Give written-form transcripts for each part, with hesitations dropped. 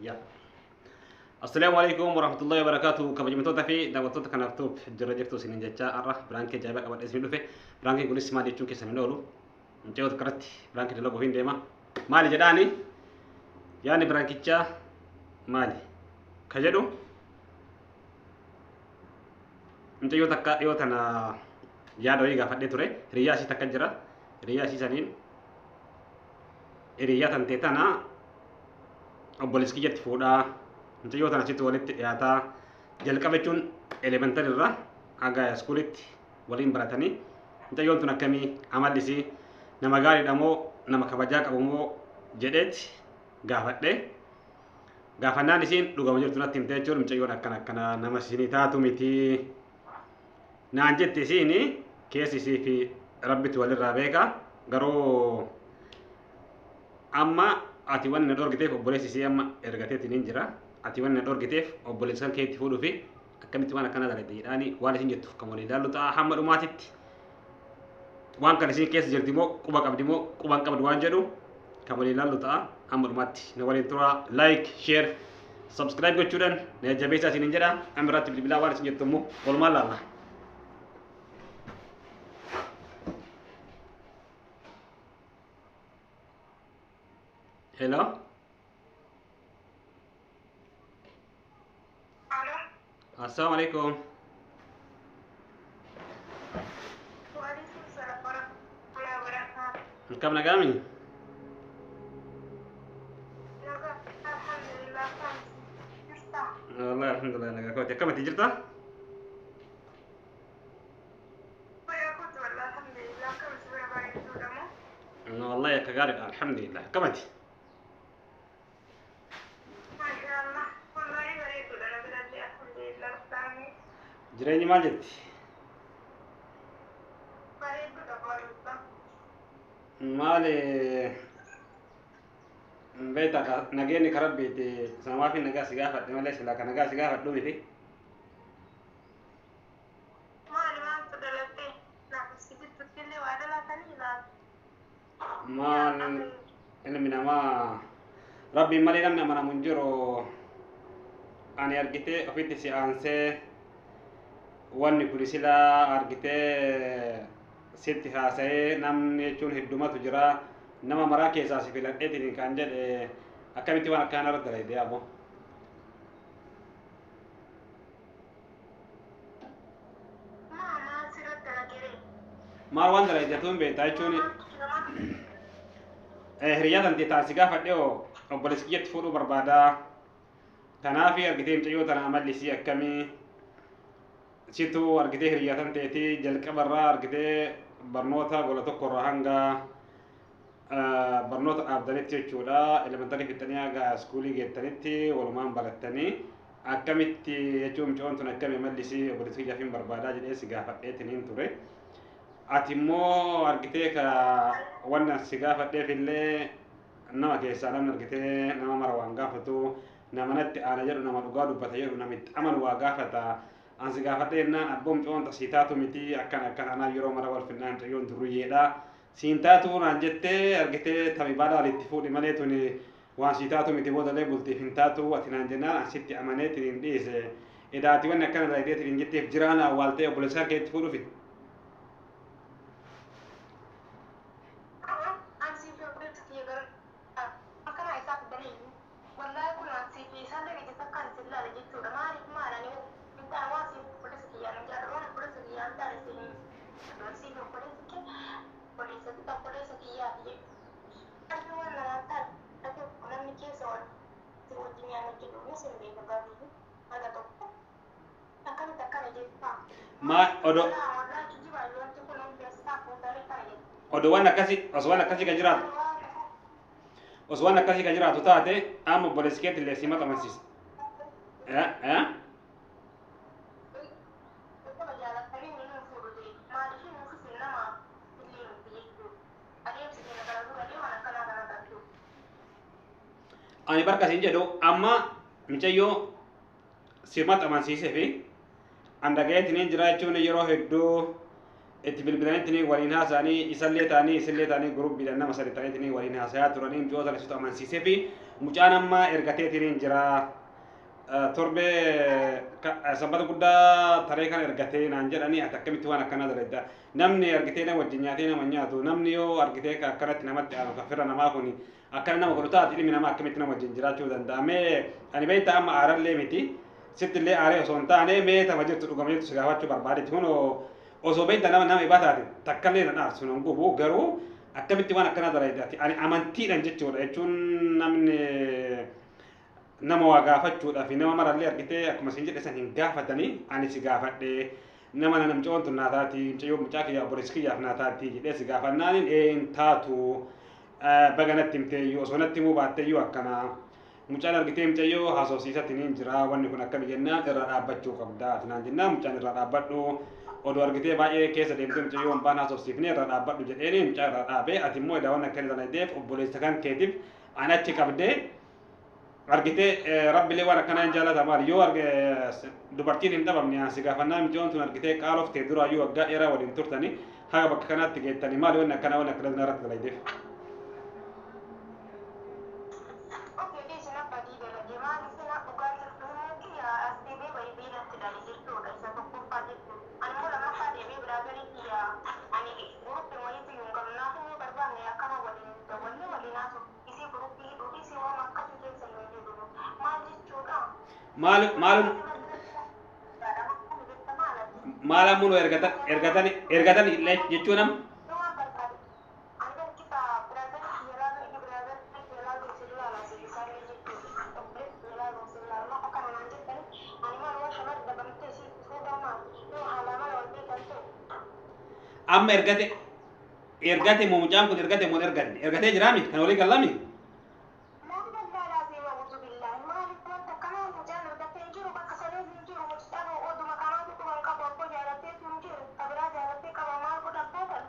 Ya. Assalamualaikum warahmatullahi wabarakatuh. Kabajamtoota fi daawwattoota kanaaf tuub jirra jirtu isinin jecha arra biraankee jaayibaa qabadhe isin dhufe biraankeen kunis maal jechuun keessan hin oolu mucayyoota karatti biraankee dalaguu hin deema maali jedhaani yaani biraankichaa maali ka jedhu mucayyoota akka dhiyoo tana yaada wayii gaafadhee ture hiriyyaa isii takka jira hiriyyaa isii saniin hiriyyaa tantee tana obboleessi kiyyatti fuudhaa mucayyoo tana achitti walitti dhiyaataa jalqaba jechuun elementar irraa haga iskuulitti waliin baratanii mucayyoon tun akkamii amallisii nama gaariidha moo nama kabajaa qabu moo jedheetti gaafadhe gaafannaan isiin dhugama jirtu natti himte jechuun mucayyoon akkana nama isinii taatu miti naan jette isiin keessi isii fi rabbitu walirraa beeka garuu amma ati wanna dhorgiteef obboleessi isii amma ergateetiin hin jira ati wanna dhorgiteef obboleessi kan keetti fuudhuu fi akkamitti waan akkana dalagde jedhaani waan isin jettuuf kan walii ilaallu ta'a hamma dhumaatitti waan kan isin keessa jirti moo quba qabdi moo quba hin qabdu waan jedhu kan walii ilaallu ta'a hamma dhumaatti na waliin tura like share subscribe gochuudhaan na jabeessaa isin hin jedha amma irratti bilbilaa waan isin jettu immoo walumaan laalla. Hello? Halo. Assalamualaikum. Waalaikumsalam warahmatullahi wabarakatuh. Kam nagami? Naga, alhamdulillah kan. Jirta. Wallahi alhamdulillah naga kau. Kam mati jirta? Aku tuh alhamdulillah kan sudah baik itu kamu. Wallahi kagari alhamdulillah. Kam mati? Masya Allah. Wallahi baik itu dan berarti alhamdulillah kami. Jireenyi maal jetti? Baik itu dah baik. Maali beeta nageenni ka rabbiiti samaafi nagaa si gaafadhe malee silaa ka nagaa si gaafadhu miti Maal maal dalagte? Nah, sibitu pilih adalah kan hilang. maal ilmi namaa rabbiin malee namni amanamu hin jiru ani argitee ofitti si aansee wanni kun silaa argitee sitti haasa'ee namni jechuun heddumatu jira nama maraa keessaa si filadheetiin kan jedhe akkamitti waan akkaan irratti dalagdee abbo Mama sirat dalagere. maal waan dalagdee tuun beektaa jechuun hiriyyaa tantee taasisi gaafadhe obboleessi kiyyatti fuudhuu barbaadaa tanaafi argitee mucayyoo tana amallisii akkamii situ argitee hiriyyaa tanteeti jalqabarraa argitee barnoota gola tokkorraa hanga barnoota dhaabdanitti jechuudha elementarii fixanii haga iskuulii geettanitti walumaan barattanii akkamitti jechuun mucayyoon tun akkamii amallisii obboleessi kiyyaaf hin barbaadaa jedhee si gaafadheetiin ture ati immoo argitee ka wannan si gaafadheef illee nama keessaa namni argitee nama mara waan gaafatu nama natti aana jedhu nama dhugaa dubbata jedhu namitti amanu waa gaafata an si gaafadhee jennaan abboo mucayyoon tasii taatu miti akkana anaa yeroo mara wal finnaan mucayyoon duruyyeedha siin taatu naan jettee argitee tami baadhaa walitti fuudhi malee tuni waan sii taatu miti boodallee bultiif hin taatu ati naan jennaan asitti amaneetiin hin dhiise edaati wanni akkana dalagdeetiin hin jetteef jiraana awwaaltee obboleessaa keetti fuudhufi ma odo waan akkasi osoo waan akkasii ka jiraatu osoo waan akkasii ka jiraatu taate amma obboleessi keetti illee si maxamansiisa ani barka siin jedhu amma mucayyoo si maxamansiisee fi andagayeetiniin jira jechuun yeroo hedduu itti bilbilaniitini waliin haasa'anii isallee ta'anii isillee ta'anii gurubbiidhaan nama sadi ta'aniitini waliin haasayaa turanii mucayyoota lasitu amansiisee fi mucaan amma ergateetiin jira torbee sabbata guddaa taree kan ergatee naan jedhanii ati akkamitti waan akkanaa daladda namni argitee nama wajjin nyaatee nama nyaatu namni yoo argitee akkanatti namatti aanu kaffira namaa kun akkana nama godhu taati ilmi namaa akkamitti nama wajjin jiraachuu danda'a mee ani beektaa amma aarallee miti sitti illee aaree osoo hin taane mee tama jirtu dhugama jirtu si gaafachuu barbaadetti kun osoo beektaa nama ibaa taate takkallee na dhaarsu nan gubu garuu akkamitti waan akkanaa daladdaati ani amantiidhaan jechuudha jechuun namni nama waa gaafachuudhaaf nama marallee argitee akkuma isin jedhe san hin gaafatanii ani si gaafadhe nama namcoon tun naataati mucayyoo mucaa kiyyaa obboleessi kiyyaaf naataati jedhee si gaafannaanin een taatu baganatti himteeyyuu osoo natti himuu baatteeyyuu akkana mucaan argitee mucayyoo haasofsiisatti niin jira wanni kun akkami jennaan irra dhaabbachuu qabda ati naan jennaan mucaan irra dhaabbadhu odoo argitee baay'ee keessa deemtee mucayyoo hambaan haasofsiifnee irra dhaabbadhu jedheeni mucaa irra dhaabee ati immoo edaa waan akkani sana deef obboleessa kan keetiif ani achi qabdee argitee rabbilee waan akkanaa jaalata maali yoo arge dubartiin hin dhabamne asi gaafannaa mucaan tun argitee qaaloftee dura yoo waggaa dheeraa waliin turtanii haga bakka kanaatti geettanii maali waan akkanaa irratti dalaydeef. Malam mulu ergatan illee jechuun am amma ergate mucaan kun ergate mun ergatee jiraami kan walii gallami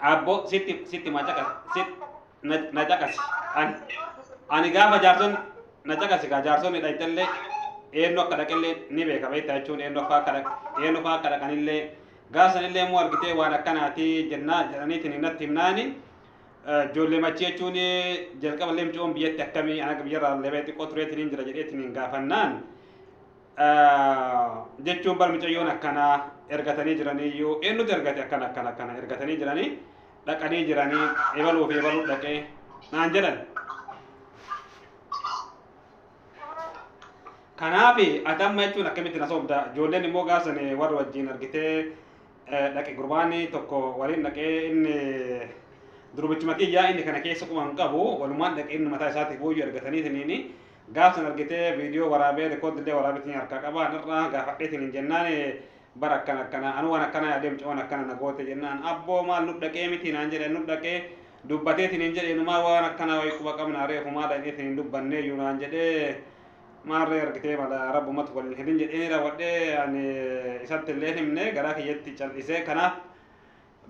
abbo sitti macakas na cakas ani gaafa jaarson na cakas ka jaarson ni dhaytallee eenyu akka dhaqillee ni beeka beektaa jechuun eenyu akka dhaqanillee gaasanillee immoo argitee waan akkanaati jennaa jedhaniitiin natti himnaani ijoollee machii jechuun jalqaballee mucoon biyyatti akkamii anaga biyyarraa lebee xiqqoo tureetiin jira jedheetiin gaafannaan jechuun bar mucayyoon akkanaa ergatanii jiraniiyyuu eenyutu ergate akkana ergatanii jiranii dhaqanii jiranii ebaluu dhaqee naan jedhan kanaafi atamma jechuun akkamitti na soobda ijoolleen immoo gaasan warra wajjin argitee dhaqe gurbaani tokko waliin dhaqee inni durbichuma kiyyaa inni kana keessa quban qabu walumaan dhaqee inni mataa isaatiif booyyuu ergataniitiniini gaafsan argitee viidiyoo waraabee rekoordillee waraabeetiin harkaa qabaan irraa gaafadheetiin hin jennaan bara akkana anu waan akkana yaadee mucaan akkana na goote jennaan abboo maal nu dhaqee miti naan jedhe nu dhaqee dubbateetiin hin jedhe numaa waan akkana wayii quba qabna reefu maa dhaqeetiin hin dubbannee iyyuu naan jedhee maarree argitee mala rabbumatti waliin hidhin jedhee raawwadhee ani isatti illee himne garaa kiyyatti cal'isee kanaaf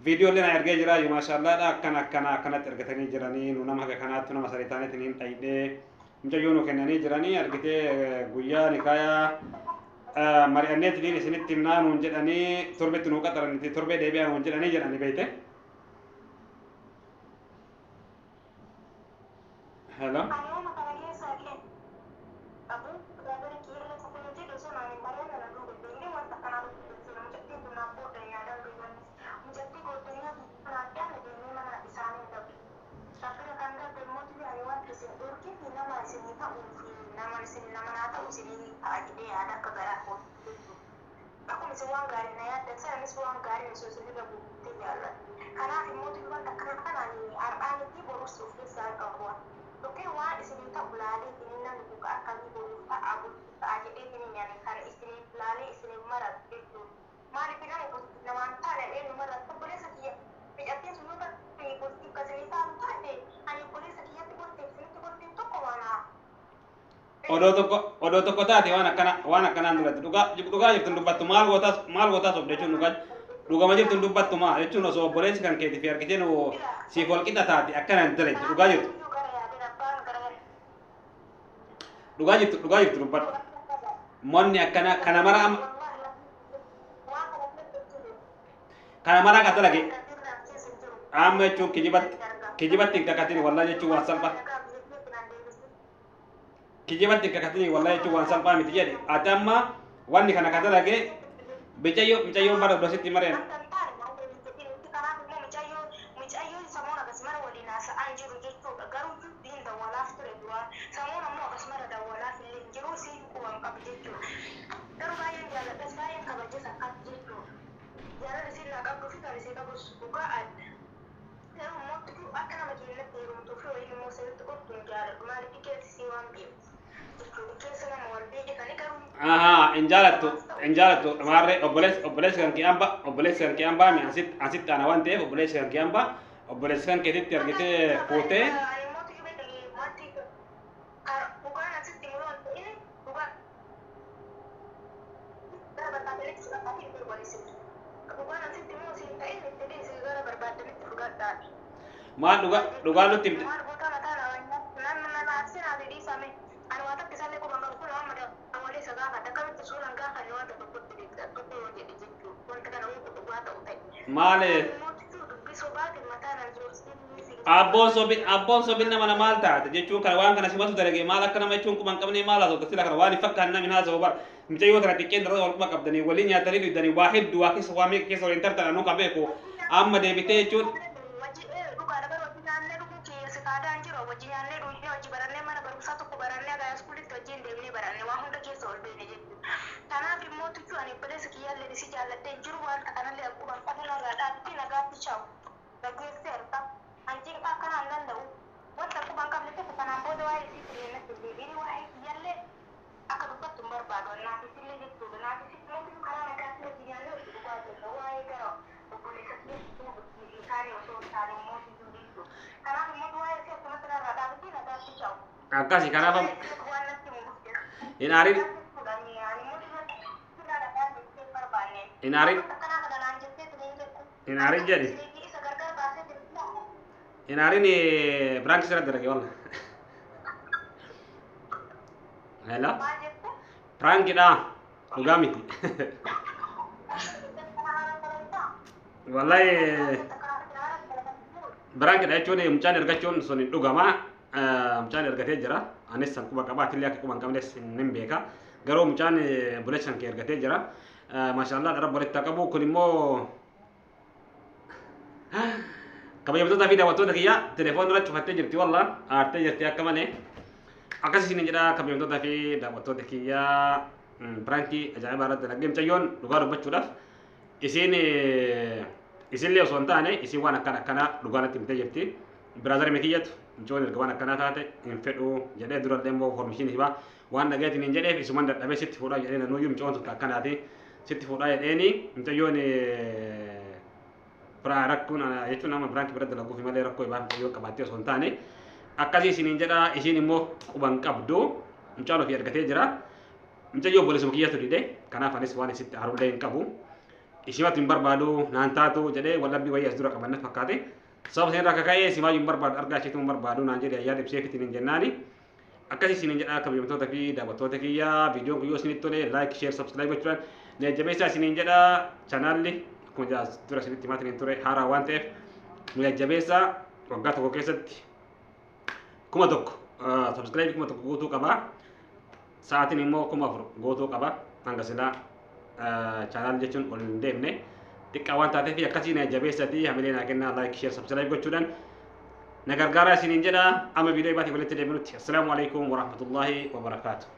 viidiyoolee na ergee jira maashaallaadha akkanatti ergatanii jiranii nu nama kanaatti nama saritaaniitiin hin dhayidhee mucayyoo nu kennanii jiranii argitee guyyaa nikaayaa mari'anneetiin isinitti himnaa nuun jedhanii torbetti nuu qaxaranitti torbee deebi'aa nuun jedhanii jedhani beeyte. Hello. Odoo tokko taate waan akkanaan duratti dhugaa jirtu dubbattu maal gootaas of jechuun dhugama jirtu dubbattu maa jechuun osoo obboleessi kan keetiif argitee nu siif wal qixa taate akkanaan dalagdu dhugaa jirtu dubbattu monni akkana kana mara akka dalage amma jechuun kijibatti hin kakatin wallaa jechuun waan salphaa kijibatti kakatini wallahi jechuun waan salphaa miti jedhe ati amma wanni kana kan dalage mucayyoo bara dositti mareen aha injaalatu marre obbolees kan ki amba mi asit ana wante obbolees kan ki amba obbolees kan ketitti argite fuute maal dhugaa nutti maale abboon sobin nama maal taate jechuun kana waan kana simatu dalage maal akka nama jechuun kuman qabne maal haa ta'u sila kana waan fakkaan namni haa ta'u bar mucayyoo tana xiqqeen dara wal kuma qabdanii waliin nyaatanii dhugdanii waa hedduu waa keessa waa meeqa keessa waliin tartana nu qabeeku amma deebitee jechuun akkasi kanaaf inaarin jedhi inaarin brank sirra dalage walla hello prankidha dhugaa miti wallahi brankidha jechuun mucaan ergachuun sun hin dhugamaa mucaan ergatee jira anis san quba qabaatillee akka quban qabnes hin beeka garuu mucaan buleessan kee ergatee jira maashaallah dara walitti qabu kun immoo kabajamtoota fi daawwattoota kiyya telefoon irra cufattee jirti walla aartee jirti akka malee akkas isin jedha kabajamtoota fi daawwattoota kiyya pirankii ajaa'ibaa irratti dalagee mucayyoon dhugaa dubbachuudhaaf isinillee osoo hin taane isin waan akkana dhugaa natti himtee jirti biraazar mikiyyatu mucayyoon erga waan akkanaa taate hin fedhu jedhee durallee immoo formishiin hibaa waan dhagayeetiin hin jedheef isuman dadhabee sitti fuudhaa jedhee nanuyyuu mucayyoon tutta akkanaati sitti fuudhaa jedheeni mucayyoon rakkuun jechuun nama biraanki bira dalaguuf malee rakkoo ibaa mucayyoo qabaattee osoo hin taane akkasii isiniin jedha isiin immoo quban qabdu mucaan ofii argatee jira mucayyoo obboleessuma kiyyatu dide kanaaf anis waan isitti haarullee hin qabu ishimatu hin barbaadu naan taatu jedhee wallabbii wayii as dura qabanna fakkaate sababa isin irraa kaka'ee simaayyuu hin barbaadu argaa isheetu hin barbaadu naan jedhe ayyaada ibsee fitiin hin jennaani akkasii isiniin jedha kabajamtoota fi daawwattoota kiyya viidiyoon guyyoo isinitti tole laayik sheer sabskiraayib gochuudhaan jajjabeessaa isiniin jedha chaanaalli kun dura isinitti himaatiin ture haaraa waan ta'eef nu jajjabeessaa waggaa tokko keessatti 1,000 sabskiraayib 1,000 guutuu qaba sa'aatiin immoo 4,000 guutuu qaba hanga silaa chaanaal jechuun ol hin deemne xiqqaa waan taateef akkasii na jajjabeessaatii hamilee naa kennaa laayik sheer sabskiraayib gochuudhaan na gargaaraa isiniin jedha amma viidiyoo ibaatii walitti deebinutti assalaamu alaikum warahmatullaahi wabarakaatuh